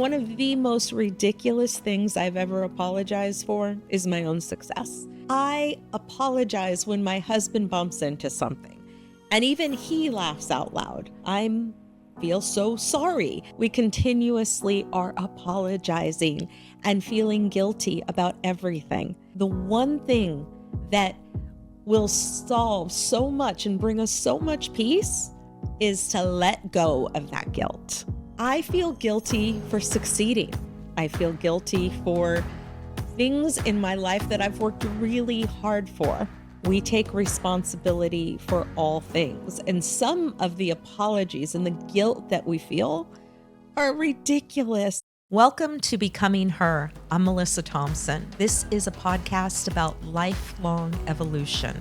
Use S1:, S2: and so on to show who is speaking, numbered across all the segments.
S1: One of the most ridiculous things I've ever apologized for is my own success. I apologize when my husband bumps into something, and even he laughs out loud. I feel so sorry. We continuously are apologizing and feeling guilty about everything. The one thing that will solve so much and bring us so much peace is to let go of that guilt. I feel guilty for succeeding. I feel guilty for things in my life that I've worked really hard for. We take responsibility for all things, and some of the apologies and the guilt that we feel are ridiculous. Welcome to Becoming Her. I'm Melissa Thompson. This is a podcast about lifelong evolution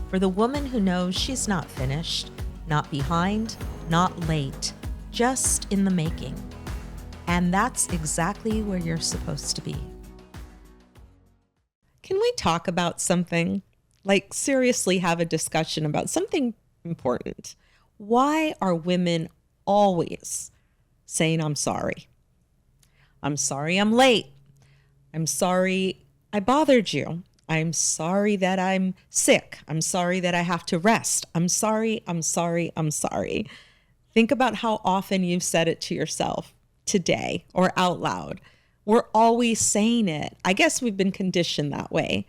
S1: for the woman who knows she's not finished, not behind, not late, just in the making. And that's exactly where you're supposed to be. Can we talk about something? Like, seriously have a discussion about something important. Why are women always saying, I'm sorry? I'm sorry I'm late. I'm sorry I bothered you. I'm sorry that I'm sick. I'm sorry that I have to rest. I'm sorry. Think about how often you've said it to yourself today or out loud. We're always saying it. I guess we've been conditioned that way.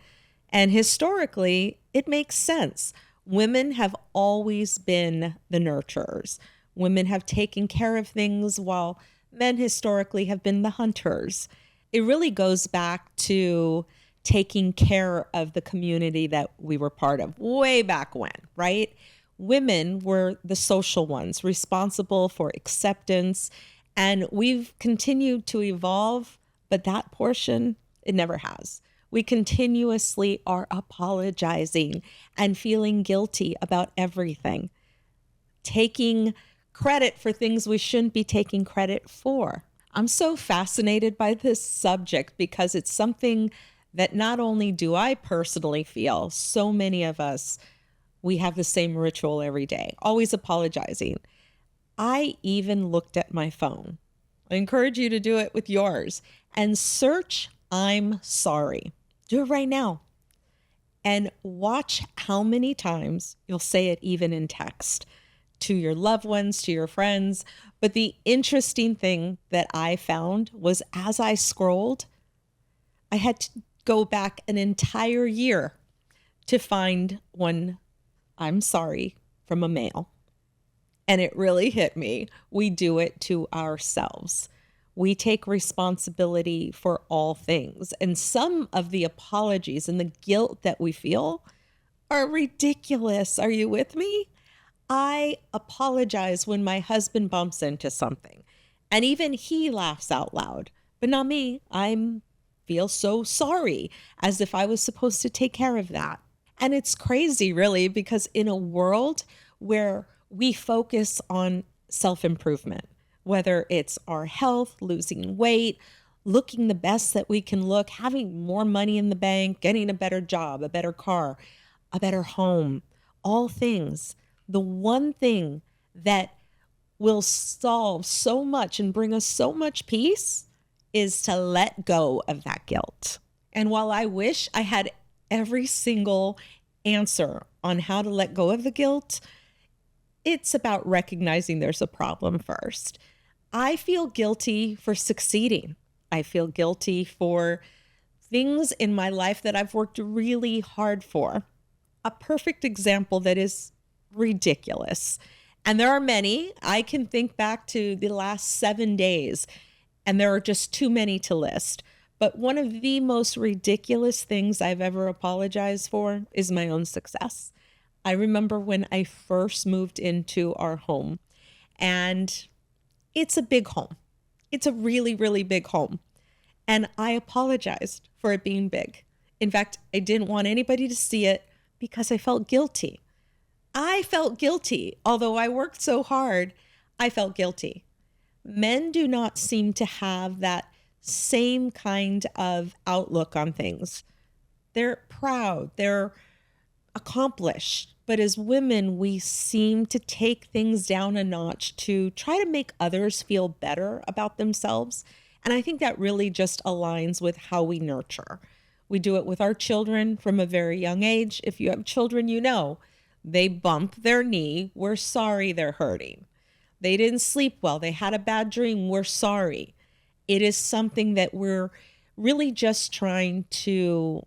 S1: And historically, it makes sense. Women have always been the nurturers. Women have taken care of things while men historically have been the hunters. It really goes back to taking care of the community that we were part of way back when, right? Women were the social ones responsible for acceptance, and we've continued to evolve, but that portion, it never has. We continuously are apologizing and feeling guilty about everything, taking credit for things we shouldn't be taking credit for. I'm so fascinated by this subject because it's something that not only do I personally feel, so many of us, we have the same ritual every day, always apologizing. I even looked at my phone. I encourage you to do it with yours and search I'm sorry. Do it right now. And watch how many times you'll say it even in text to your loved ones, to your friends. But the interesting thing that I found was as I scrolled, I had to go back an entire year to find one I'm sorry from a male. And it really hit me. We do it to ourselves. We take responsibility for all things. And some of the apologies and the guilt that we feel are ridiculous. Are you with me? I apologize when my husband bumps into something, and even he laughs out loud, but not me. I feel so sorry, as if I was supposed to take care of that. And it's crazy, really, because in a world where we focus on self-improvement, whether it's our health, losing weight, looking the best that we can look, having more money in the bank, getting a better job, a better car, a better home, all things. The one thing that will solve so much and bring us so much peace is to let go of that guilt. And while I wish I had every single answer on how to let go of the guilt, it's about recognizing there's a problem first. I feel guilty for succeeding. I feel guilty for things in my life that I've worked really hard for. A perfect example that is ridiculous. And there are many. I can think back to the last 7 days, and there are just too many to list. But one of the most ridiculous things I've ever apologized for is my own success. I remember when I first moved into our home, and it's a big home. It's a really, really big home. And I apologized for it being big. In fact, I didn't want anybody to see it because I felt guilty. I felt guilty. Although I worked so hard, I felt guilty. Men do not seem to have that same kind of outlook on things. They're proud, they're accomplished. But as women, we seem to take things down a notch to try to make others feel better about themselves. And I think that really just aligns with how we nurture. We do it with our children from a very young age. If you have children, you know, they bump their knee. We're sorry they're hurting. They didn't sleep well. They had a bad dream. We're sorry. It is something that we're really just trying to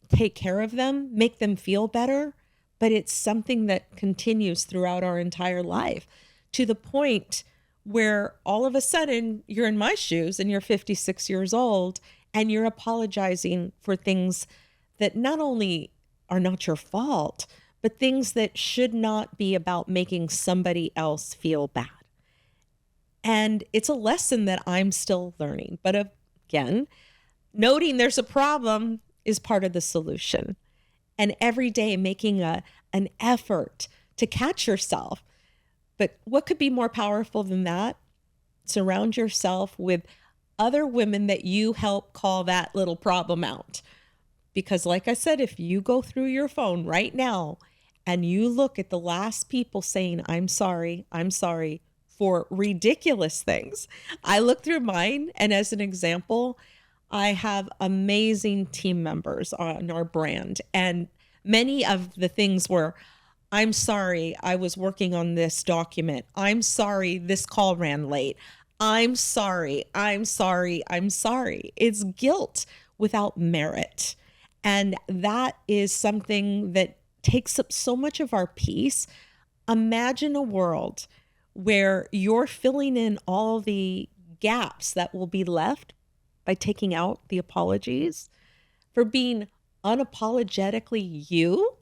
S1: take care of them, make them feel better. But it's something that continues throughout our entire life to the point where all of a sudden you're in my shoes and you're 56 years old and you're apologizing for things that not only are not your fault, but things that should not be about making somebody else feel bad. And it's a lesson that I'm still learning. But again, noting there's a problem is part of the solution. And every day making an effort to catch yourself. But what could be more powerful than that? Surround yourself with other women that you help call that little problem out. Because like I said, if you go through your phone right now and you look at the last people saying, I'm sorry for ridiculous things. I look through mine, and as an example, I have amazing team members on our brand. And many of the things were, I'm sorry, I was working on this document. I'm sorry, this call ran late. I'm sorry. It's guilt without merit. And that is something that takes up so much of our peace. Imagine a world where you're filling in all the gaps that will be left by taking out the apologies for being unapologetically you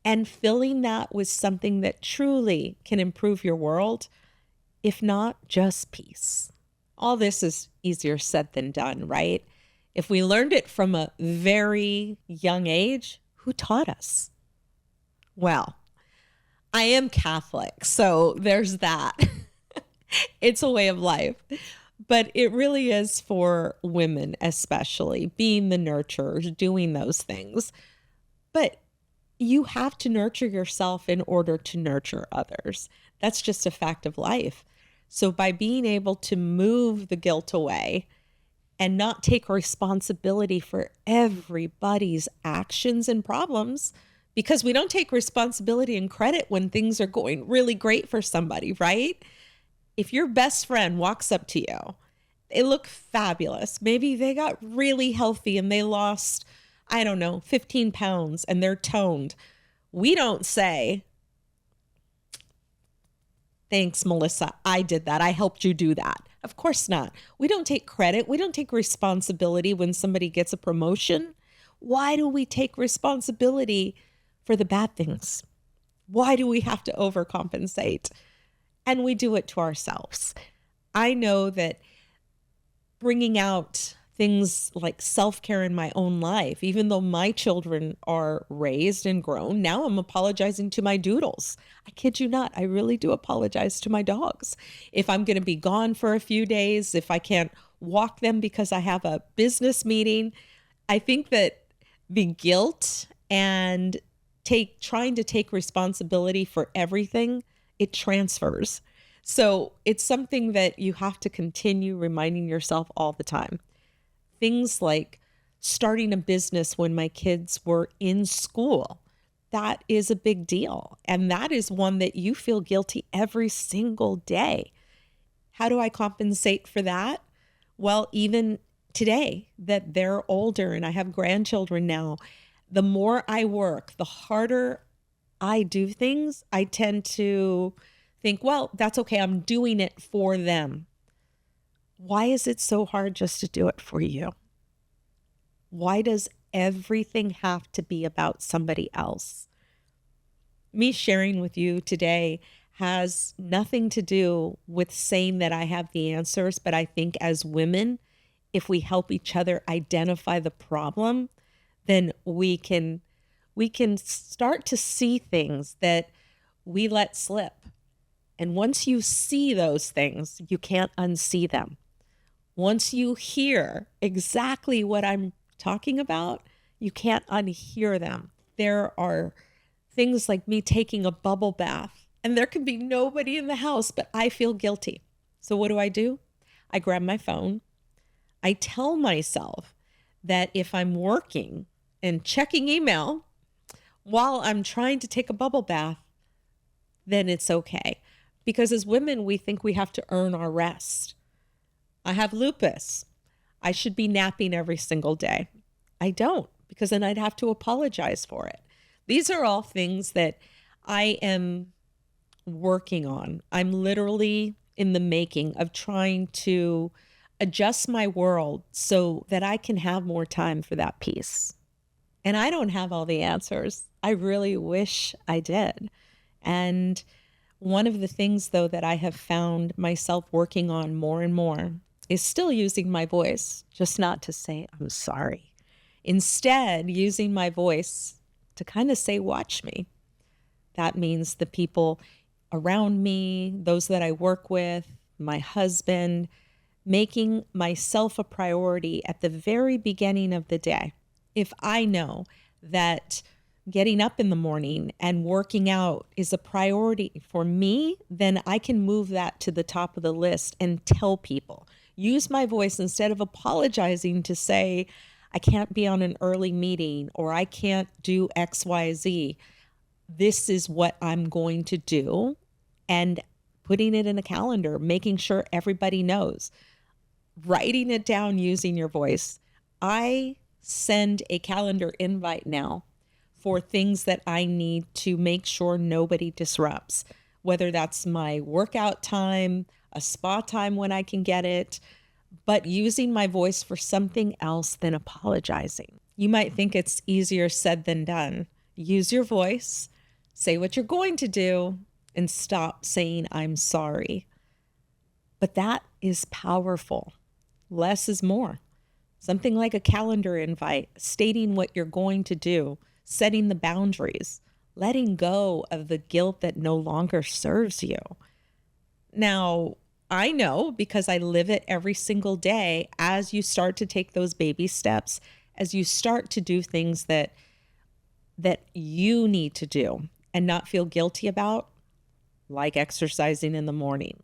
S1: and filling that with something that truly can improve your world, if not just peace. All this is easier said than done, right? If we learned it from a very young age, who taught us? Well, I am Catholic, so there's that. It's a way of life. But it really is for women, especially, being the nurturers, doing those things. But you have to nurture yourself in order to nurture others. That's just a fact of life. So by being able to move the guilt away and not take responsibility for everybody's actions and problems, because we don't take responsibility and credit when things are going really great for somebody, right? If your best friend walks up to you, they look fabulous. Maybe they got really healthy and they lost, 15 pounds and they're toned. We don't say, thanks, Melissa. I did that. I helped you do that. Of course not. We don't take credit. We don't take responsibility when somebody gets a promotion. Why do we take responsibility for the bad things? Why do we have to overcompensate? And we do it to ourselves. I know that bringing out things like self-care in my own life, even though my children are raised and grown, now I'm apologizing to my doodles. I kid you not. I really do apologize to my dogs. If I'm going to be gone for a few days, if I can't walk them because I have a business meeting, I think that the guilt and trying to take responsibility for everything, it transfers. So it's something that you have to continue reminding yourself all the time. Things like starting a business when my kids were in school, that is a big deal. And that is one that you feel guilty every single day. How do I compensate for that? Well, even today that they're older and I have grandchildren now, the more I work, the harder I do things, I tend to think, well, that's okay. I'm doing it for them. Why is it so hard just to do it for you? Why does everything have to be about somebody else? Me sharing with you today has nothing to do with saying that I have the answers, but I think as women, if we help each other identify the problem, then we can start to see things that we let slip. And once you see those things, you can't unsee them. Once you hear exactly what I'm talking about, you can't unhear them. There are things like me taking a bubble bath, and there can be nobody in the house, but I feel guilty. So what do? I grab my phone I tell myself that if I'm working and checking email while I'm trying to take a bubble bath, then it's okay. Because as women, we think we have to earn our rest. I have lupus. I should be napping every single day. I don't, because then I'd have to apologize for it. These are all things that I am working on. I'm literally in the making of trying to adjust my world so that I can have more time for that peace. And I don't have all the answers. I really wish I did. And one of the things, though, that I have found myself working on more and more is still using my voice, just not to say I'm sorry. Instead, using my voice to kind of say, watch me. That means the people around me, those that I work with, my husband, making myself a priority at the very beginning of the day. If I know that getting up in the morning and working out is a priority for me, then I can move that to the top of the list and tell people. Use my voice instead of apologizing to say, I can't be on an early meeting or I can't do XYZ. This is what I'm going to do, and putting it in a calendar, making sure everybody knows, writing it down using your voice. I send a calendar invite now for things that I need to make sure nobody disrupts, whether that's my workout time, a spa time when I can get it, but using my voice for something else than apologizing. You might think it's easier said than done. Use your voice, say what you're going to do, and stop saying I'm sorry. But that is powerful. Less is more. Something like a calendar invite, stating what you're going to do, setting the boundaries, letting go of the guilt that no longer serves you. Now, I know because I live it every single day, as you start to take those baby steps, as you start to do things that you need to do and not feel guilty about, like exercising in the morning,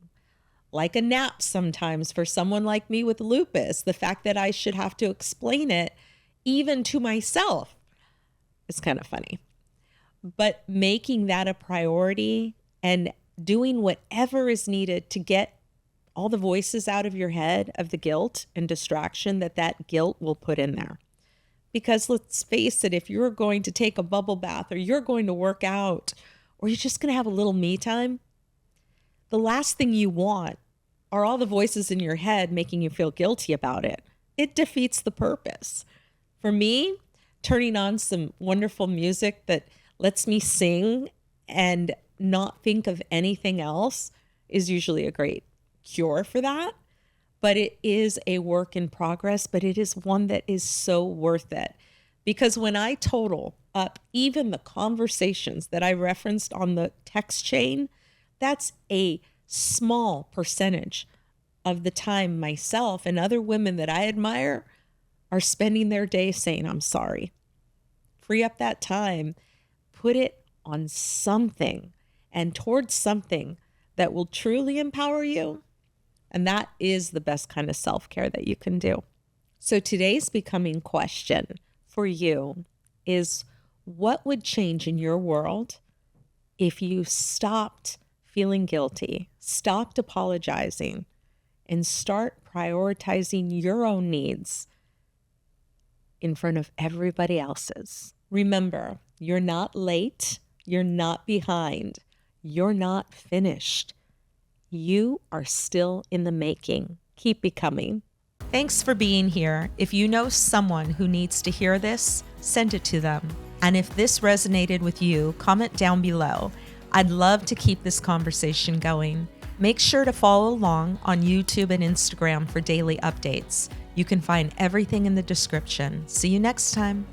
S1: like a nap sometimes for someone like me with lupus, the fact that I should have to explain it even to myself is kind of funny. But making that a priority and doing whatever is needed to get all the voices out of your head of the guilt and distraction that guilt will put in there. Because let's face it, if you're going to take a bubble bath or you're going to work out or you're just going to have a little me time, the last thing you want are all the voices in your head making you feel guilty about it. It defeats the purpose. For me, turning on some wonderful music that lets me sing and not think of anything else is usually a great cure for that. But it is a work in progress, but it is one that is so worth it. Because when I total up even the conversations that I referenced on the text chain, that's a small percentage of the time myself and other women that I admire are spending their day saying, I'm sorry. Free up that time, put it on something and towards something that will truly empower you. And that is the best kind of self-care that you can do. So today's becoming question for you is, what would change in your world if you stopped feeling guilty, stopped apologizing, and start prioritizing your own needs in front of everybody else's? Remember, you're not late, you're not behind, you're not finished. You are still in the making. Keep becoming. Thanks for being here. If you know someone who needs to hear this, send it to them. And if this resonated with you, comment down below. I'd love to keep this conversation going. Make sure to follow along on YouTube and Instagram for daily updates. You can find everything in the description. See you next time.